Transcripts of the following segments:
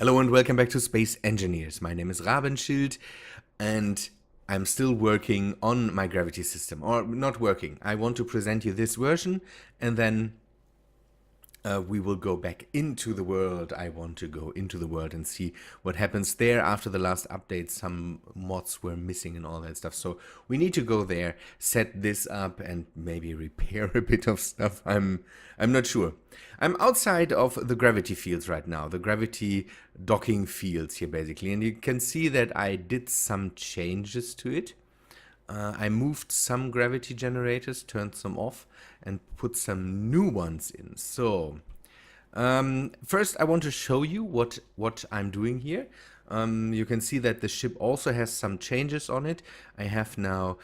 Hello and welcome back to Space Engineers. My name is Rabenschild and I'm still working on my gravity system. Or not working. I want to present you this version and then we will go back into the world. I want to go into the world and see what happens there. After the last update, some mods were missing and all that stuff. So we need to go there, set this up and maybe repair a bit of stuff. I'm not sure. I'm outside of the gravity fields right now, the gravity docking fields here basically. And you can see that I did some changes to it. I moved some gravity generators, turned some off, and put some new ones in. So, first I want to show you what I'm doing here. You can see that the ship also has some changes on it. I have now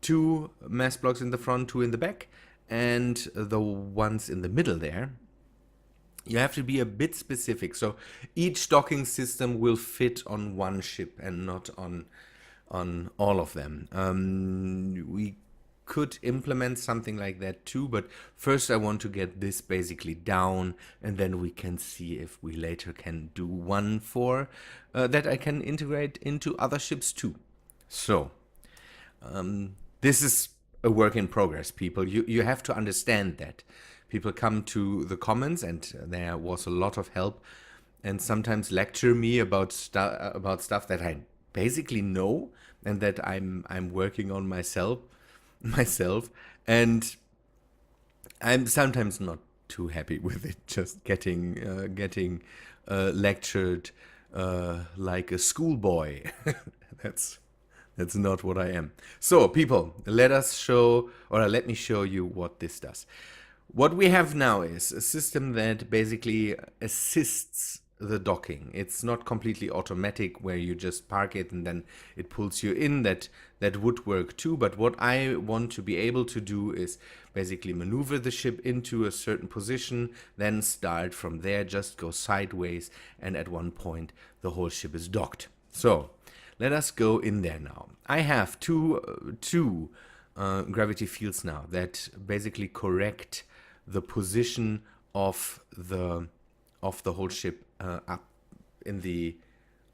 two mass blocks in the front, two in the back, and the ones in the middle there. You have to be a bit specific. So each docking system will fit on one ship and not on all of them. We could implement something like that too, but first I want to get this basically down and then we can see if we later can do one for that I can integrate into other ships too. So this is a work in progress, people. You have to understand that. People come to the comments and there was a lot of help and sometimes lecture me about stuff that I basically know and that I'm working on myself, and I'm sometimes not too happy with it. Just getting lectured like a schoolboy. that's not what I am. So people, let me show you what this does. What we have now is a system that basically assists the docking. It's not completely automatic where you just park it and then it pulls you in. That would work too, but what I want to be able to do is basically maneuver the ship into a certain position, then start from there, just go sideways, and at one point the whole ship is docked. So let us go in there now. I have two gravity fields now that basically correct the position of the whole ship up in the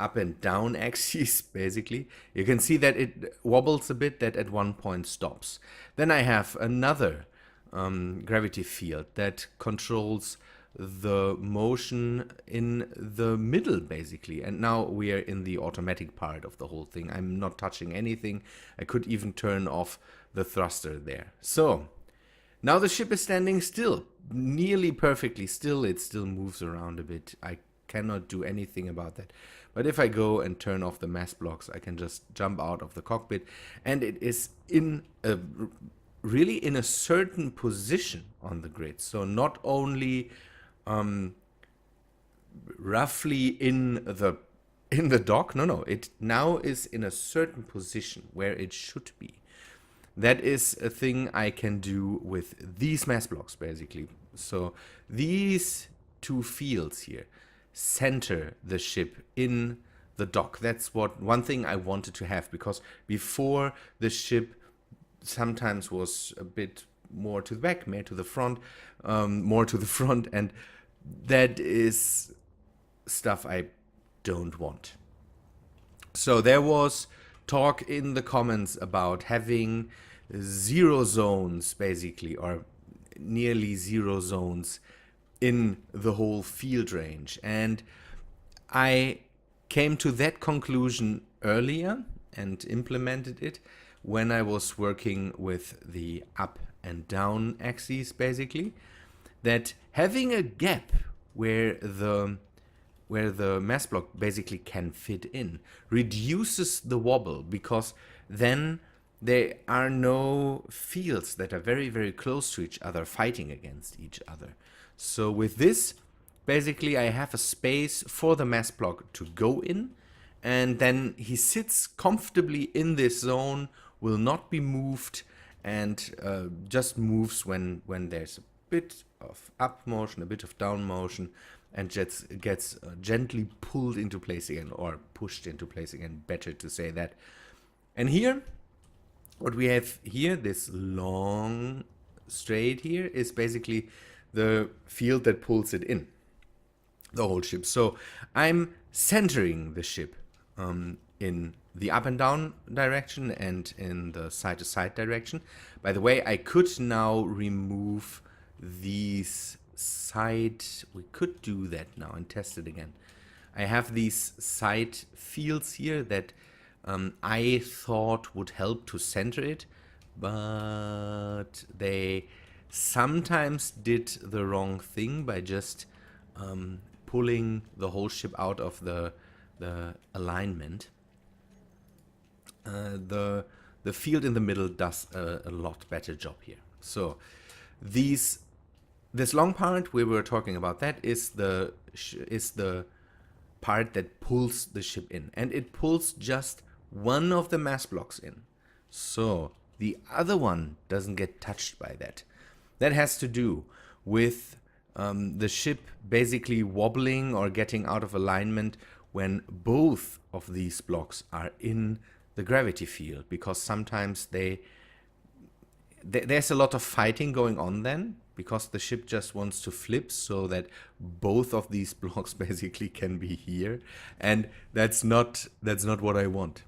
up and down axis. Basically you can see that it wobbles a bit, that at one point stops. Then I have another gravity field that controls the motion in the middle basically, and now we are in the automatic part of the whole thing. I'm not touching anything. I could even turn off the thruster there. So now the ship is standing still, nearly perfectly still. It still moves around a bit. I cannot do anything about that. But if I go and turn off the mass blocks, I can just jump out of the cockpit, and it is really in a certain position on the grid. So not only roughly in the dock. No, it now is in a certain position where it should be. That is a thing I can do with these mass blocks basically. So these two fields here center the ship in the dock. That's one thing I wanted to have, because before the ship sometimes was a bit more to the back, more to the front, and that is stuff I don't want. So there was talk in the comments about having zero zones basically, or nearly zero zones in the whole field range, and I came to that conclusion earlier and implemented it when I was working with the up and down axes basically, that having a gap where the mass block basically can fit in reduces the wobble, because then there are no fields that are very, very close to each other fighting against each other. So with this, basically I have a space for the mass block to go in, and then he sits comfortably in this zone, will not be moved, and just moves when there's a bit of up motion, a bit of down motion, and just gets gently pulled into place again, or pushed into place again, better to say that. And here, what we have here, this long straight here, is basically the field that pulls it in. the whole ship. So I'm centering the ship in the up and down direction and in the side to side direction. By the way, I could now remove these side. We could do that now and test it again. I have these side fields here that I thought would help to center it, but they sometimes did the wrong thing by just pulling the whole ship out of the alignment. The field in the middle does a lot better job here. So this long part we were talking about, that is the part that pulls the ship in, and it pulls just one of the mass blocks in. So the other one doesn't get touched by that. That has to do with the ship basically wobbling or getting out of alignment when both of these blocks are in the gravity field, because sometimes there's a lot of fighting going on then, because the ship just wants to flip so that both of these blocks basically can be here, and that's not what I want.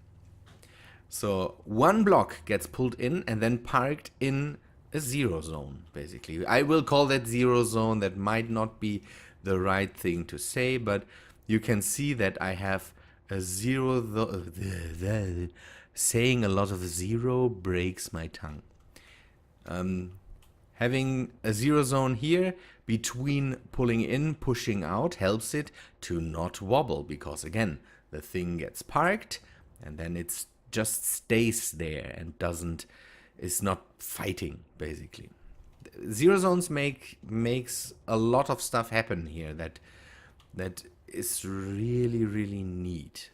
So one block gets pulled in and then parked in a zero zone, basically. I will call that zero zone. That might not be the right thing to say, but you can see that I have a zero. Saying a lot of zero breaks my tongue. Having a zero zone here between pulling in, pushing out helps it to not wobble, because again, the thing gets parked and then it just stays there and is not fighting, basically. Zero zones makes a lot of stuff happen here that is really, really neat.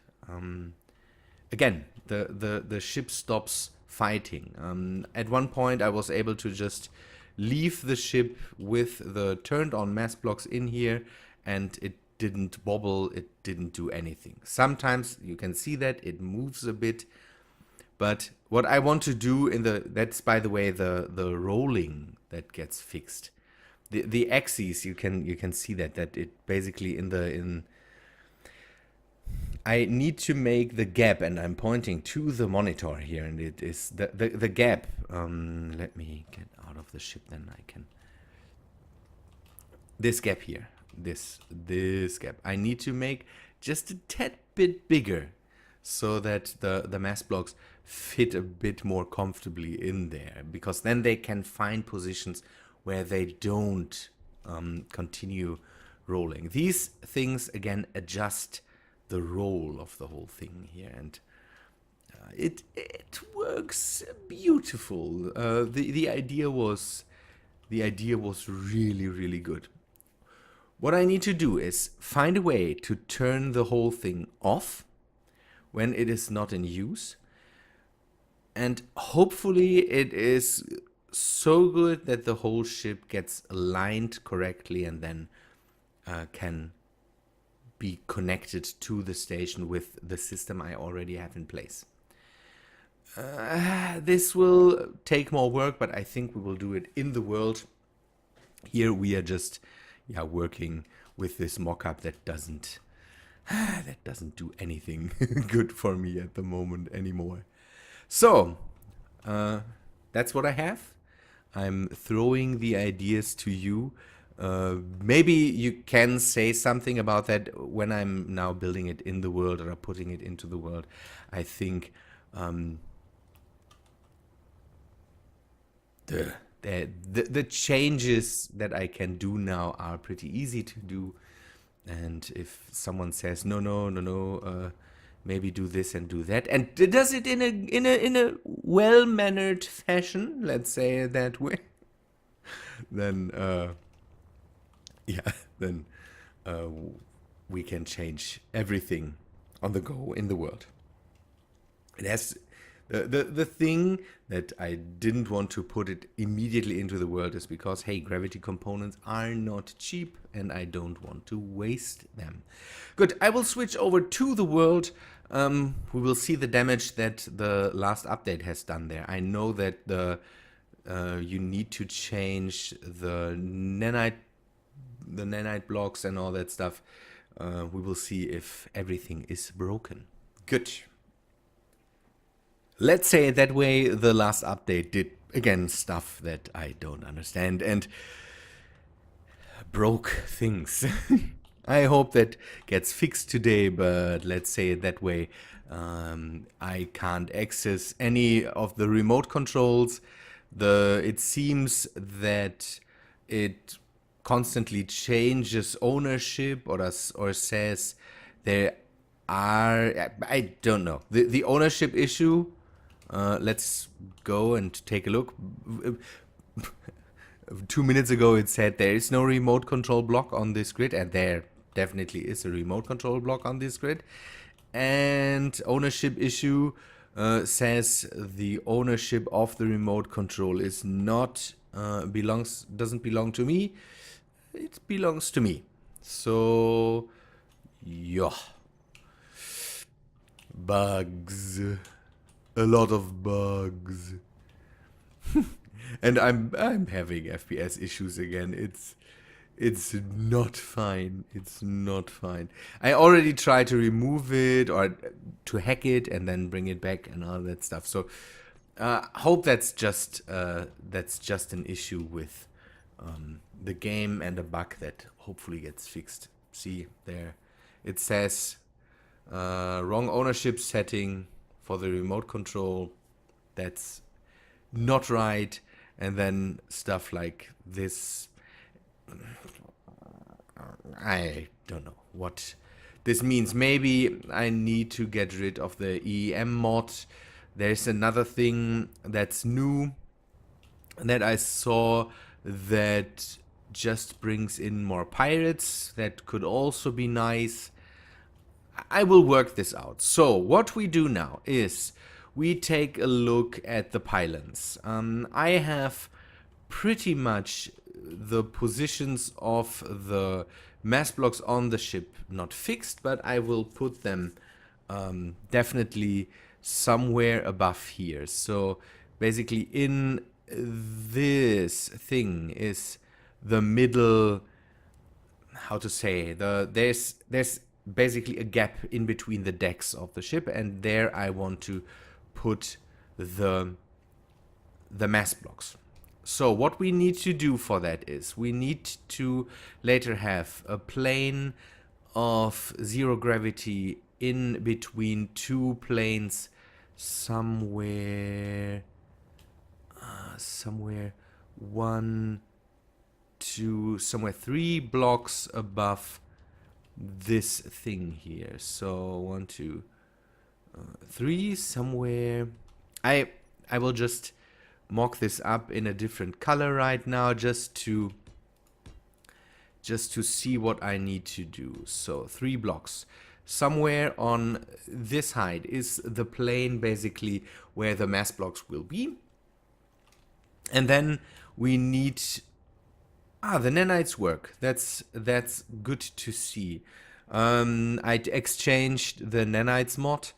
Again, the ship stops fighting. At one point I was able to just leave the ship with the turned on mass blocks in here, and it didn't wobble, it didn't do anything. Sometimes you can see that it moves a bit, but what I want to do that's by the way the rolling that gets fixed. The axes, you can see that it basically I need to make the gap, and I'm pointing to the monitor here, and it is the gap. Let me get out of the ship, then I can. This gap here, this gap, I need to make just a tad bit bigger, so that the mass blocks fit a bit more comfortably in there, because then they can find positions where they don't continue rolling. These things again adjust the roll of the whole thing here, and it works beautiful. The idea was really, really good. What I need to do is find a way to turn the whole thing off when it is not in use, and hopefully it is so good that the whole ship gets aligned correctly and then can be connected to the station with the system I already have in place. This will take more work, but I think we will do it in the world. Here we are just working with this mock-up that doesn't do anything good for me at the moment anymore. So that's what I have. I'm throwing the ideas to you. Maybe you can say something about that when I'm now building it in the world or putting it into the world. I think the changes that I can do now are pretty easy to do. And if someone says no, maybe do this and do that, and does it in a well-mannered fashion, let's say it that way, then then we can change everything on the go in the world. It has the thing that I didn't want to put it immediately into the world is because, hey, gravity components are not cheap and I don't want to waste them. Good, I will switch over to the world. We will see the damage that the last update has done there. I know that you need to change the nanite the nanite blocks and all that stuff. We will see if everything is broken. Good. Let's say it that way, the last update did, again, stuff that I don't understand and broke things. I hope that gets fixed today, but let's say it that way. I can't access any of the remote controls. It seems that it constantly changes ownership or says there are, I don't know. The ownership issue, let's go and take a look. 2 minutes ago it said there is no remote control block on this grid, and there definitely is a remote control block on this grid. And ownership issue says the ownership of the remote control is not doesn't belong to me. It belongs to me. So yeah, bugs, a lot of bugs. And I'm having FPS issues again. It's not fine. It's not fine. I already tried to remove it or to hack it and then bring it back and all that stuff. So hope that's just an issue with the game and a bug that hopefully gets fixed. See there, it says wrong ownership setting for the remote control. That's not right. And then stuff like this. I don't know what this means. Maybe I need to get rid of the EEM mod. There's another thing that's new that I saw that just brings in more pirates. That could also be nice. I will work this out. So what we do now is we take a look at the pylons. I have pretty much the positions of the mass blocks on the ship not fixed, but I will put them definitely somewhere above here. So basically in this thing is the middle, how to say, there's basically a gap in between the decks of the ship, and there I want to put the mass blocks. So what we need to do for that is we need to later have a plane of zero gravity in between two planes somewhere 1, 2, somewhere 3 blocks above this thing here. So 1, 2, 3 somewhere. I will just mock this up in a different color right now just to see what I need to do. So 3 blocks. Somewhere on this height is the plane basically where the mass blocks will be. And then we need the nanites work. That's good to see. I exchanged the nanites mod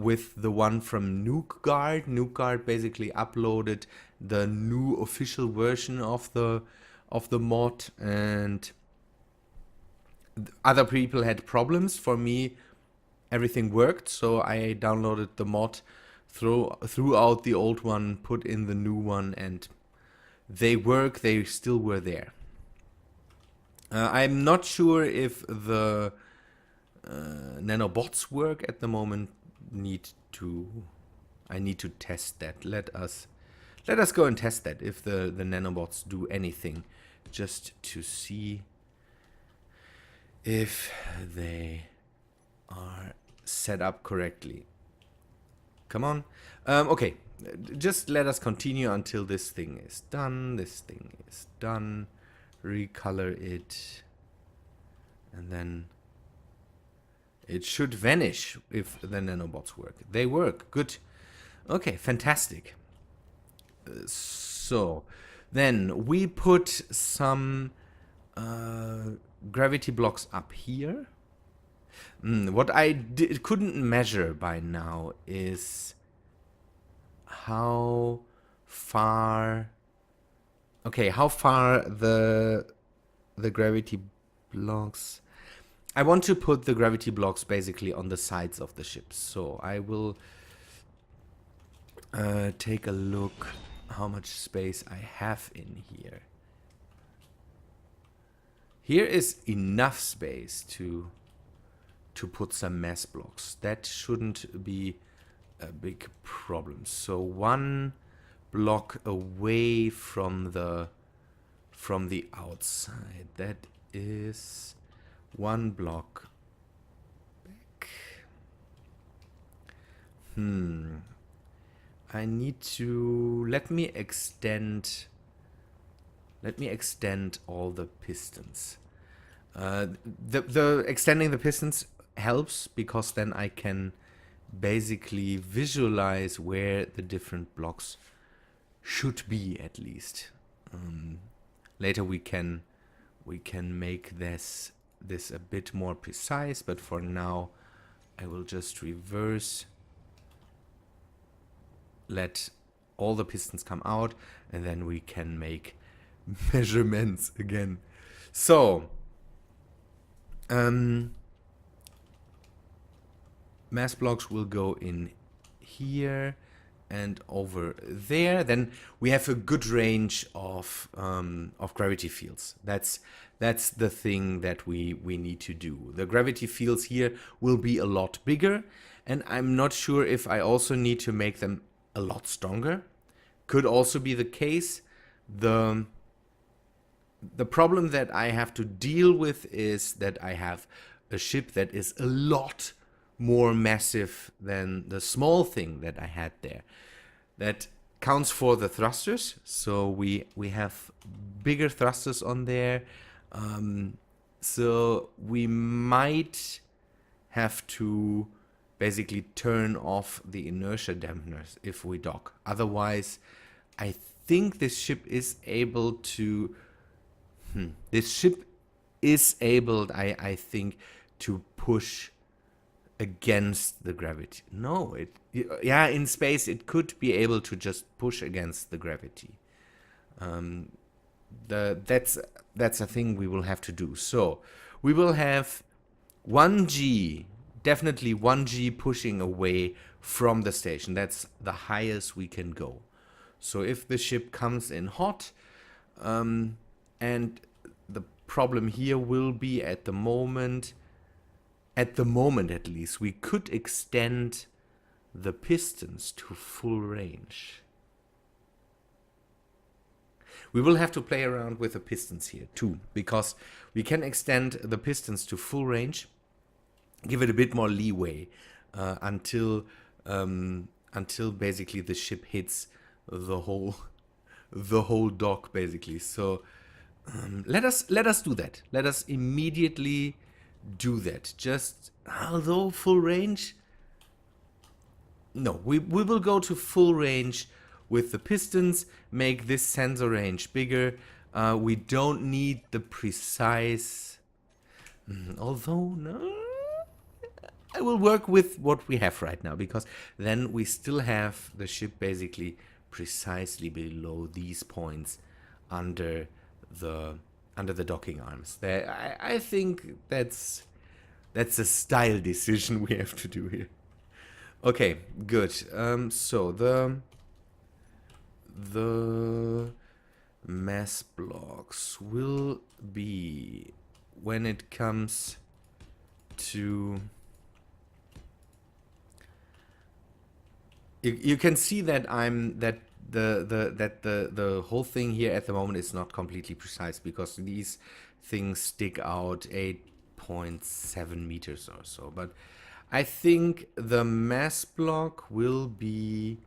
with the one from NukeGuard. NukeGuard basically uploaded the new official version of the mod, and other people had problems. For me, everything worked, so I downloaded the mod, threw out the old one, put in the new one, and they work. They still were there. I'm not sure if the nanobots work at the moment. I need to test that. Let us go and test that, if the nanobots do anything, just to see if they are set up correctly. Come on. Okay, just let us continue until this thing is done. This thing is done. Recolor it, and then it should vanish if the nanobots work. They work. Good. Okay, fantastic. So then we put some gravity blocks up here. What I couldn't measure by now is how far the the gravity blocks. I want to put the gravity blocks basically on the sides of the ship. So I will take a look how much space I have in here. Here is enough space to put some mass blocks. That shouldn't be a big problem. So one block away from the outside. That is one block back. I need to let me extend all the pistons. The extending the pistons helps because then I can basically visualize where the different blocks should be at least. Later we can make this a bit more precise, but for now I will just reverse, let all the pistons come out, and then we can make measurements again. So mass blocks will go in here and over there. Then we have a good range of gravity fields. That's the thing that we need to do. The gravity fields here will be a lot bigger, and I'm not sure if I also need to make them a lot stronger. Could also be the case. The problem that I have to deal with is that I have a ship that is a lot more massive than the small thing that I had there. That counts for the thrusters. So we have bigger thrusters on there. So we might have to basically turn off the inertia dampeners if we dock. Otherwise, I think this ship is able to... This ship is able, I think, to push against the gravity. No, yeah, in space it could be able to just push against the gravity. That's a thing we will have to do. So we will have 1G, definitely 1G pushing away from the station. That's the highest we can go. So if the ship comes in hot, and the problem here will be at the moment at least, we could extend the pistons to full range. We will have to play around with the pistons here too, because we can extend the pistons to full range, give it a bit more leeway until basically the ship hits the whole dock basically. So let us do that. Let us immediately do that. Just although full range, no, we will go to full range with the pistons, make this sensor range bigger. We don't need the precise, although no, I will work with what we have right now, because then we still have the ship basically precisely below these points under the docking arms. There, I think that's a style decision we have to do here. Okay, good. So the mass blocks will be, when it comes to, you can see that the whole thing here at the moment is not completely precise, because these things stick out 8.7 meters or so. But I think the mass block will be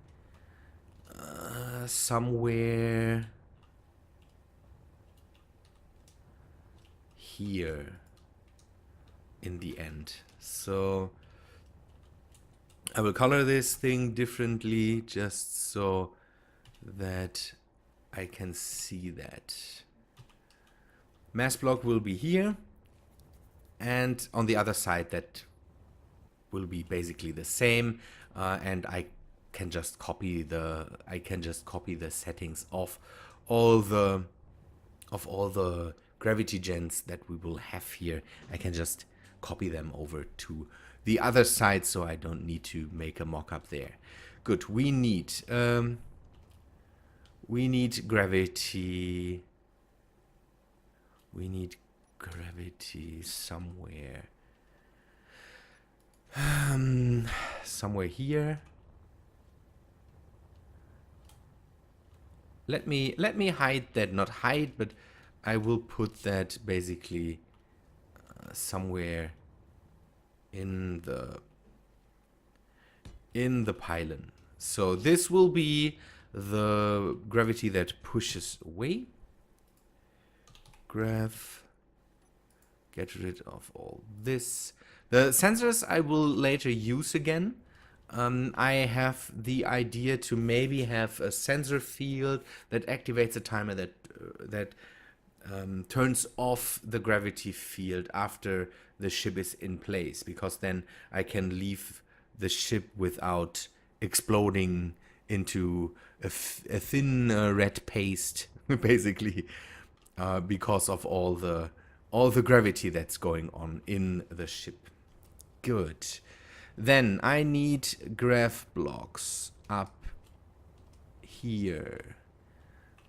somewhere here in the end. So I will color this thing differently just so that I can see that. Mass block will be here, and on the other side that will be basically the same, and I can just copy the settings of all the gravity gens that we will have here, I can just copy them over to the other side, so I don't need to make a mock-up there. Good. We need gravity. We need gravity somewhere. Somewhere here. Let me hide that, not hide, but I will put that basically somewhere in the pylon. So this will be the gravity that pushes away. Graph. Get rid of all this. The sensors I will later use again. I have the idea to maybe have a sensor field that activates a timer that turns off the gravity field after the ship is in place, because then I can leave the ship without exploding into a thin red paste, basically, because of all the gravity that's going on in the ship. Good. Then I need graph blocks up here.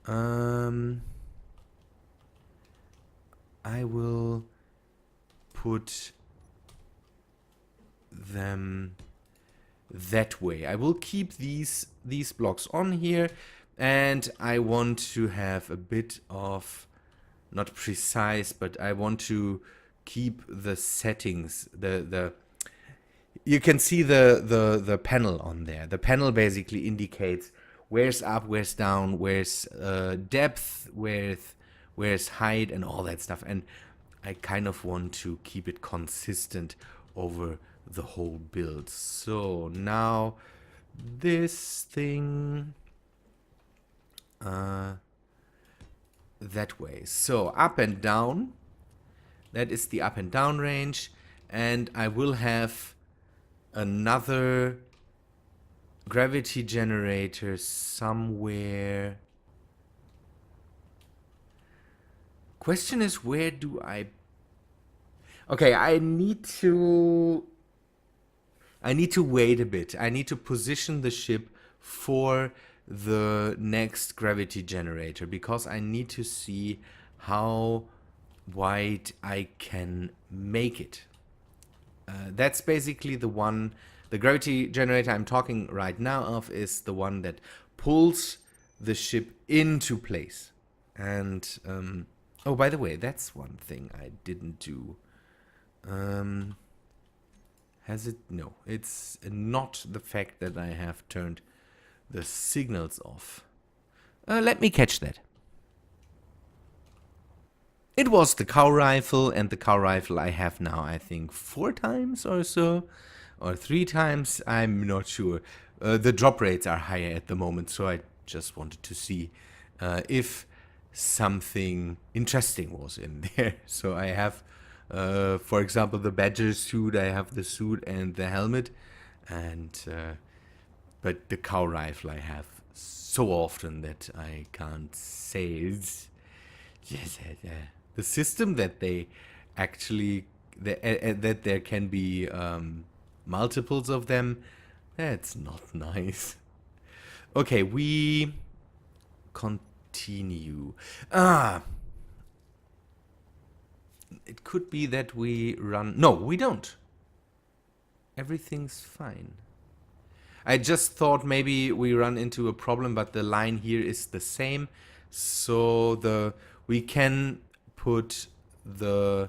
I will put them that way. I will keep these blocks on here, and I want to have a bit of, not precise, but I want to keep the settings. You can see the panel on there. The panel basically indicates where's up, where's down, where's depth, where's height, and all that stuff. And I kind of want to keep it consistent over the whole build. So now this thing that way. So up and down, that is the up and down range, and I will have another gravity generator somewhere. Question is, where do I... Okay, I need to wait a bit. I need to position the ship for the next gravity generator, because I need to see how wide I can make it. That's basically the one. The gravity generator I'm talking right now of is the one that pulls the ship into place. And oh, by the way, that's one thing I didn't do. Has it? No, it's not the fact that I have turned the signals off. Let me catch that. It was the cow rifle, and the cow rifle I have now, I think, 4 times or so, or 3 times, I'm not sure. The drop rates are higher at the moment, so I just wanted to see if something interesting was in there. So I have, for example, the Badger suit, I have the suit and the helmet, and but the cow rifle I have so often that I can't say it's... Yes, the system that they actually, that there can be multiples of them, that's not nice. Okay, we continue. It could be that we run... No, we don't. Everything's fine. I just thought maybe we run into a problem, but the line here is the same. So we can put the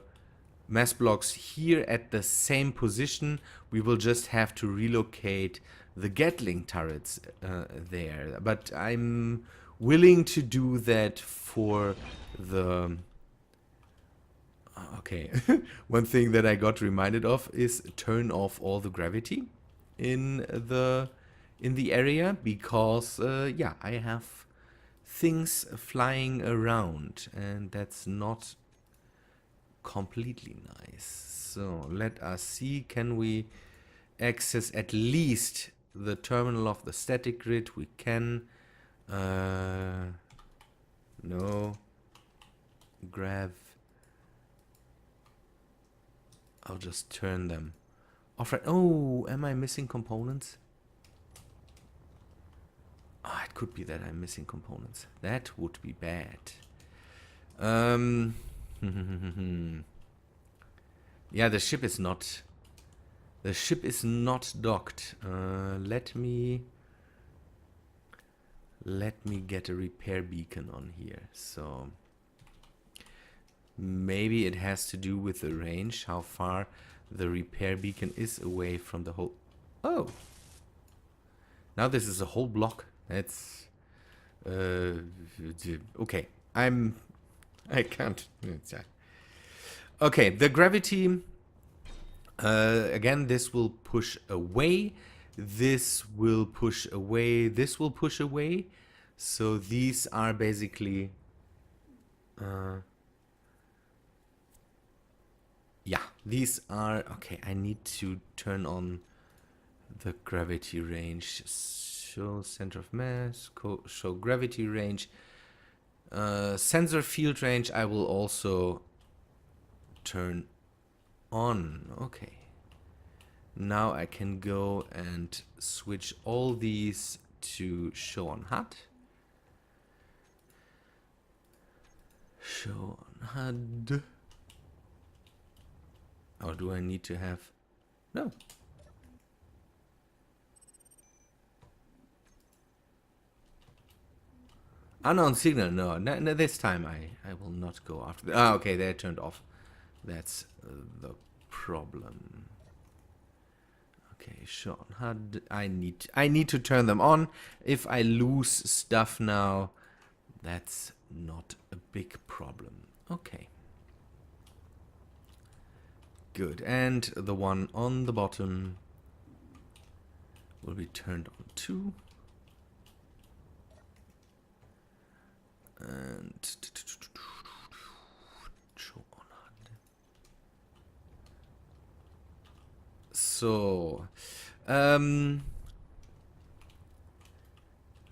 mass blocks here at the same position. We will just have to relocate the Gatling turrets there. But I'm willing to do that for the... Okay, one thing that I got reminded of is turn off all the gravity in the area, because yeah, I have things flying around, and that's not completely nice. So let us see, can we access at least the terminal of the static grid? We can. No. Grav I'll just turn them off. Oh, am I missing components? Ah, it could be that I'm missing components. That would be bad. Yeah, the ship is not. The ship is not docked. Let me get a repair beacon on here. So maybe it has to do with the range, how far the repair beacon is away from the whole. Oh, now this is a whole block. That's okay. I can't. Okay, the gravity. Again, this will push away. This will push away. This will push away. So these are basically. Yeah, these are okay. I need to turn on the gravity range. Show center of mass. Show gravity range. Sensor field range. I will also turn on. Okay. Now I can go and switch all these to show on HUD. Show on HUD. Or do I need to have... No. Unknown signal. No, no, this time I will not go after... Ah, okay, they're turned off. That's the problem. Okay, show on HUD. I need to turn them on. If I lose stuff now, that's not a big problem. Okay. Good. And the one on the bottom will be turned on too. And show on HUD. So,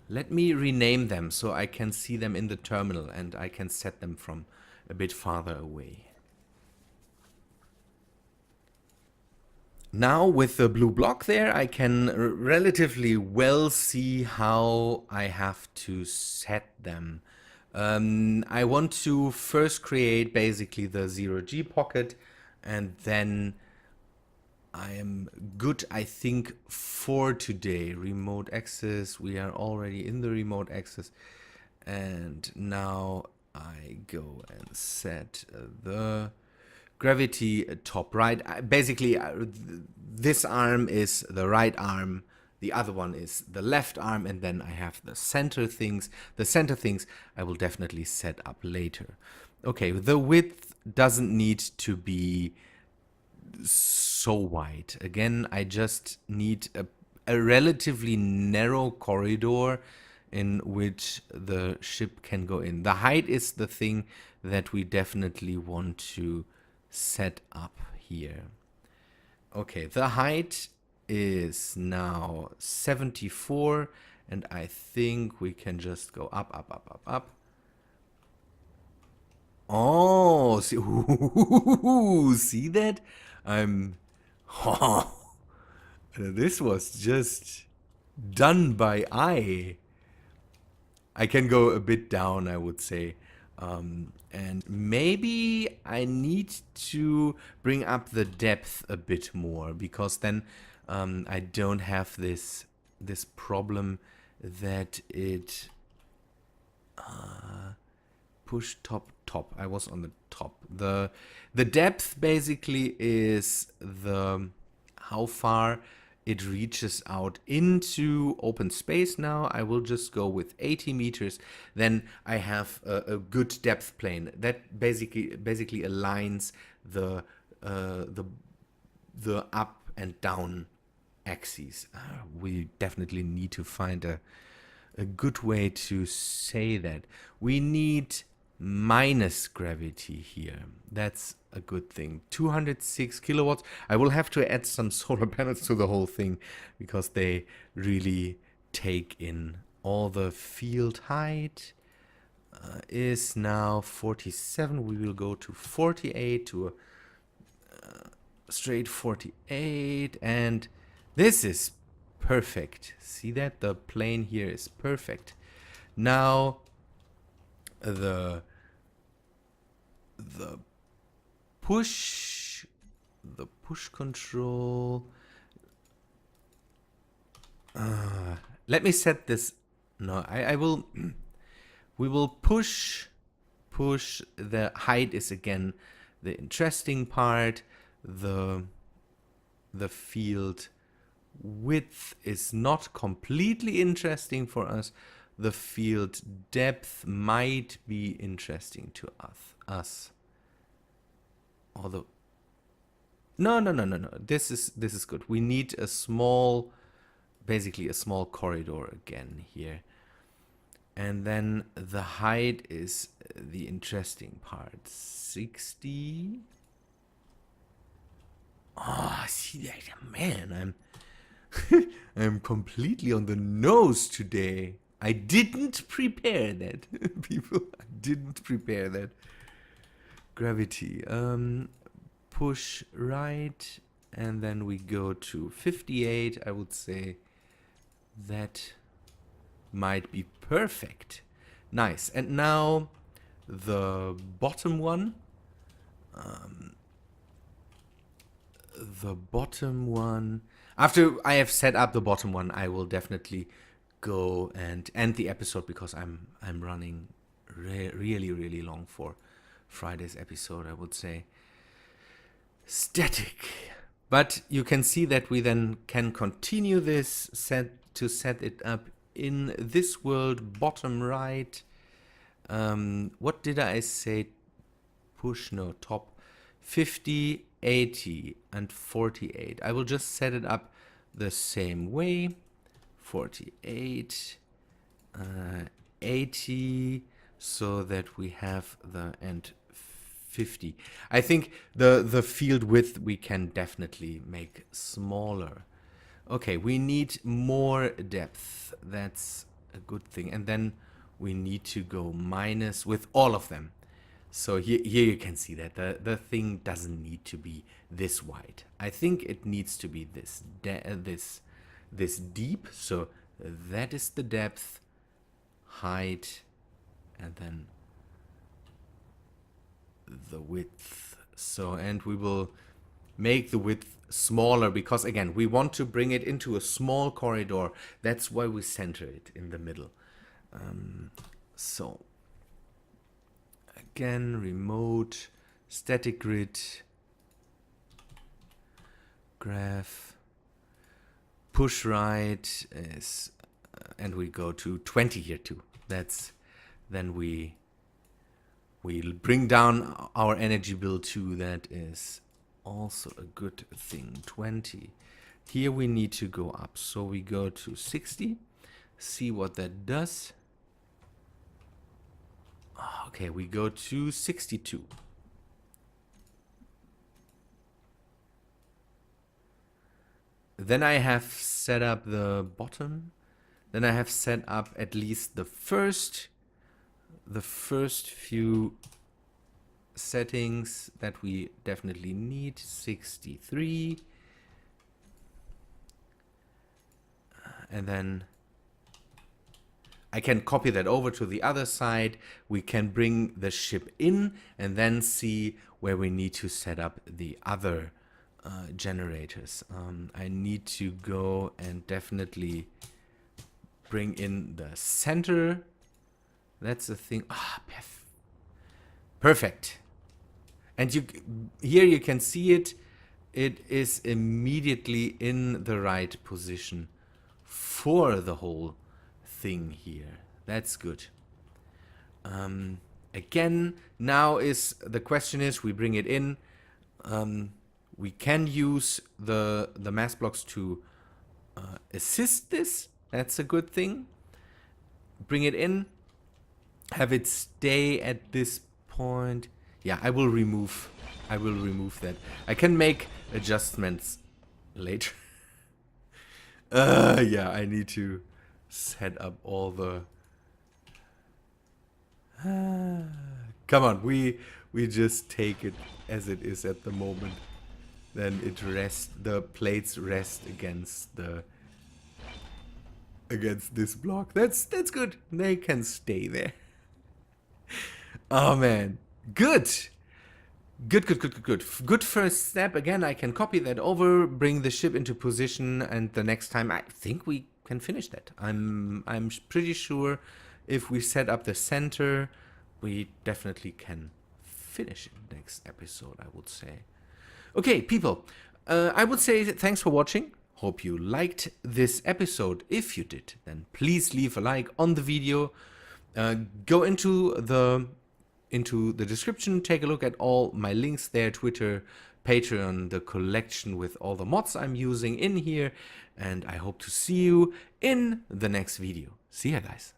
let me rename them so I can see them in the terminal and I can set them from a bit farther away. Now with the blue block there, I can relatively well see how I have to set them. I want to first create basically the 0G pocket, and then I am good, I think, for today. Remote access, we are already in the remote access. And now I go and set the gravity top right. Basically, this arm is the right arm. The other one is the left arm, and then I have the center things. The center things I will definitely set up later. Okay, the width doesn't need to be so wide. Again, I just need a relatively narrow corridor in which the ship can go in. The height is the thing that we definitely want to set up here. Okay, the height is now 74, and I think we can just go up, up, up, up, up. Oh, see, see that? Oh, this was just done by eye. I can go a bit down, I would say. And maybe I need to bring up the depth a bit more, because then I don't have this problem that it push top. I was on the top. The depth basically is the how far it reaches out into open space. Now I will just go with 80 meters. Then I have a good depth plane that basically aligns the up and down axes. We definitely need to find a good way to say that. We need minus gravity here. That's a good thing. 206 kilowatts. I will have to add some solar panels to the whole thing, because they really take in all the field height. Is now 47. We will go to 48 to straight 48, and this is perfect. See that? The plane here is perfect. Now the push control. Let me set this. No, I will. We will push. The height is again the interesting part. The field width is not completely interesting for us. The field depth might be interesting to us. Although, no. This is good. We need a small, basically a small corridor again here. And then the height is the interesting part. 60. Oh, see that? Man, I'm completely on the nose today. I didn't prepare that, people. I didn't prepare that. Gravity. Push right, and then we go to 58. I would say that might be perfect. Nice. And now the bottom one. After I have set up the bottom one, I will definitely go and end the episode because I'm running really long for Friday's episode, I would say. Static. But you can see that we then can continue this set it up in this world, bottom right. What did I say? Push, no, top 50, 80, and 48. I will just set it up the same way. 48, 80, so that we have the end 50. I think the field width we can definitely make smaller. Okay, we need more depth. That's a good thing. And then we need to go minus with all of them. So here you can see that the thing doesn't need to be this wide. I think it needs to be this deep. So that is the depth, height, and then the width. So, and we will make the width smaller because again we want to bring it into a small corridor. That's why we center it in the middle. So again, remote, static grid, graph, push right is, and we go to 20 here too. That's, then we'll bring down our energy bill too. That is also a good thing. 20. Here we need to go up, so we go to 60. See what that does. Okay, we go to 62. Then I have set up the bottom. Then I have set up at least the first few settings that we definitely need. 63. And then I can copy that over to the other side. We can bring the ship in and then see where we need to set up the other generators. I need to go and definitely bring in the center. That's the thing. Perfect. And here you can see it. It is immediately in the right position for the whole thing here. That's good. Again, now is the question is we bring it in. We can use the mass blocks to assist this. That's a good thing. Bring it in. Have it stay at this point. Yeah, I will remove that. I can make adjustments later. Yeah, I need to set up all the come on, we just take it as it is at the moment. then the plates rest against this block. That's good. They can stay there. Oh man, good. Good first step. Again, I can copy that over, bring the ship into position, and the next time I think we can finish that. I'm pretty sure if we set up the center, we definitely can finish it next episode, I would say. Okay, people, I would say thanks for watching. Hope you liked this episode. If you did, then please leave a like on the video. Go into the description, take a look at all my links there, Twitter, Patreon, the collection with all the mods I'm using in here, and I hope to see you in the next video. See ya, guys.